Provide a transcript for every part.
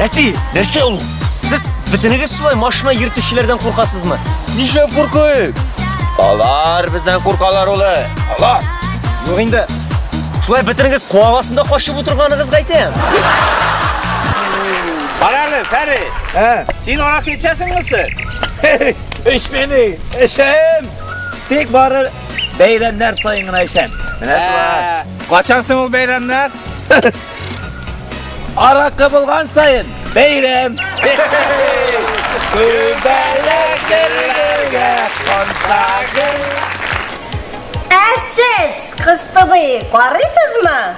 Eti, nerse oğlum? Siz bitinigiz şulay maşına yırtışçılardan korkasızmı? Nişlep korkayım? Alar bizden korkalar ola. Allah. Yok indi. Şulay bitinigiz kovasında koşup oturganıgız gaytayam. Kararlı Ferri. He. Sen ona geçersin misin? İş beni. Eşeğim. Tek barı beyrenler sayınına eşem. Kaçansın o beyrenler? Arakı bulgan sayın. Beyrem. Beyleklerge kontakı. Siz kız tabi karıysız mı?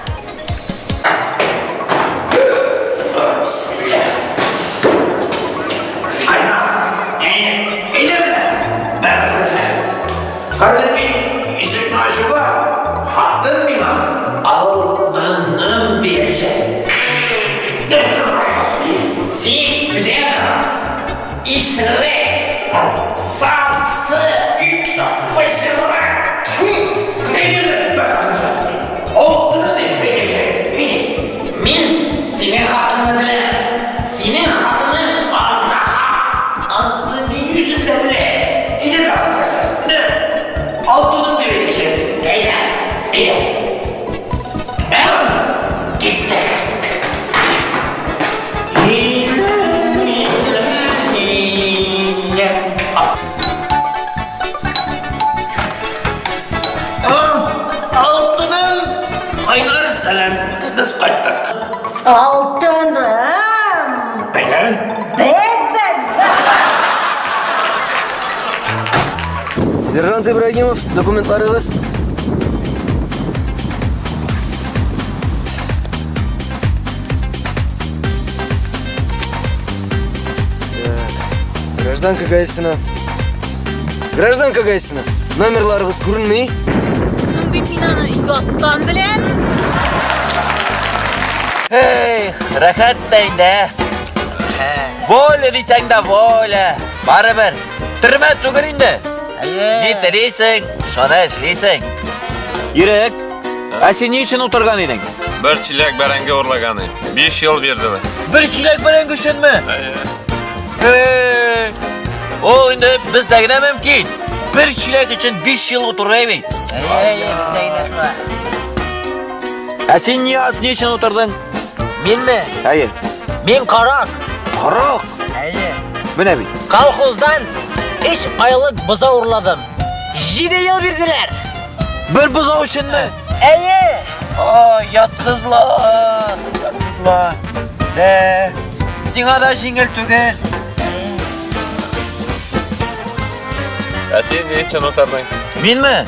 Aldığım bir şey. Sen güzel kadın. İsrek. Sası. Başına. Ne diyorsun? Aldığım bir şey. Min senin hatını bile. Senin hatını ağzını yüzünde bile. İyi be arkadaşlar. Ne? Aldığım bir şey. İyi. Gitti. Altının kaynar selam kız kaçtık. Altınım. Böyle. Ben. Serjant İbrahimov, dokumentlarınız. Гражданка Гайсина. Гражданка Гайсина. Номерларыңыз көрінмей? Сың бит мин аны яттан беләм. Hey, rahat deydi. Böyle diysen de böyle. Baribir. Türme tugir indi. Yetiriysin, şuna işliysin. Yürek. Sen niçin oturgan edin? Bir çilek berenge uğurlaganı. 5 yıl verdiler. Bir çilek berenge üçün mü? Hey. O indi bizde ne mümkün? Bir çilek için 5 yıl oturayım. Bizde yine. Sen niçin oturdun? Men mi? Hayır. Men Qaroq. Qaroq. Hayır. Bu ne bi? Kolxozdan 3 aylık buza uğurladım. 7 yıl verdiler. Bir buzav üçün mü? Hayır. Yatsızlar. Yatsızlar. Sina da jingil tügel. Sen ne için oturdun? Men mi?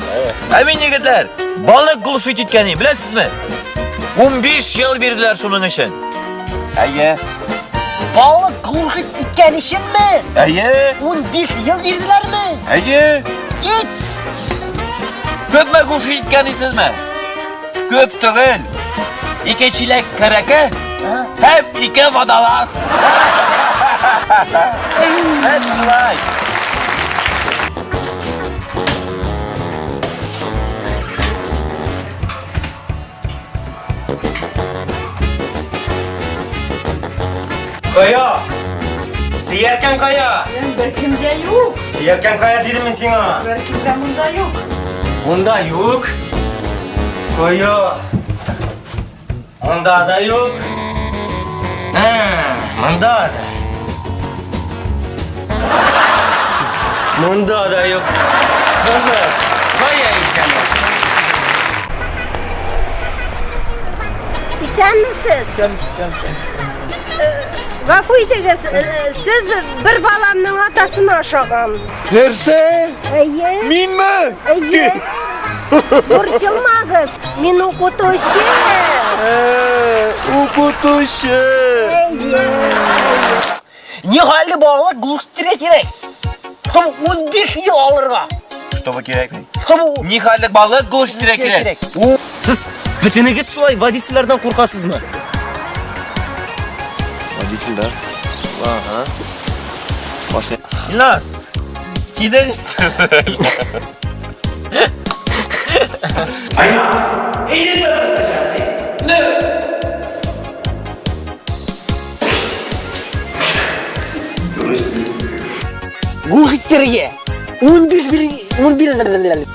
Emin yigitler. Balık gulfit etkeni bilesiz mi? 15 yıl verdiler şunun için. Hayır. Balık kulhit itken işin mi? Hayır. 15 yıl verdiler mi? Hayır. Git. Köp mü gulfit etkenisiz mi? Köp tügel. 2 çilek karaka. Hep 2 vadalas. That's right. Kaya. Siyerken kaya. Bir kimde yok. Siyerken kaya dedim ben sana. Bir kimde bunda yok. Bunda yok. Kaya. Onda da yok. Bunda da. Bunda da yok. Kızım. Kaya ikeni. Sen misiniz? Gafı edeceğiz. Siz bir balamın atasını aşağıdan. Nerse? Hayır. Min mi? Hayır. Borçulmağız. Min okutuşu. Okutuşu. Hayır. Ne halde balık kulhit gerek? Tam 15 yıl alırga. Что gerek mi? Tam Nihallik balık guluş direkt gerek. Siz bitinigiz şulay vadisilerden korkasız mı? Vadisiler? Aha. Başla. İlnaz. Side. Gulhitteriye. 11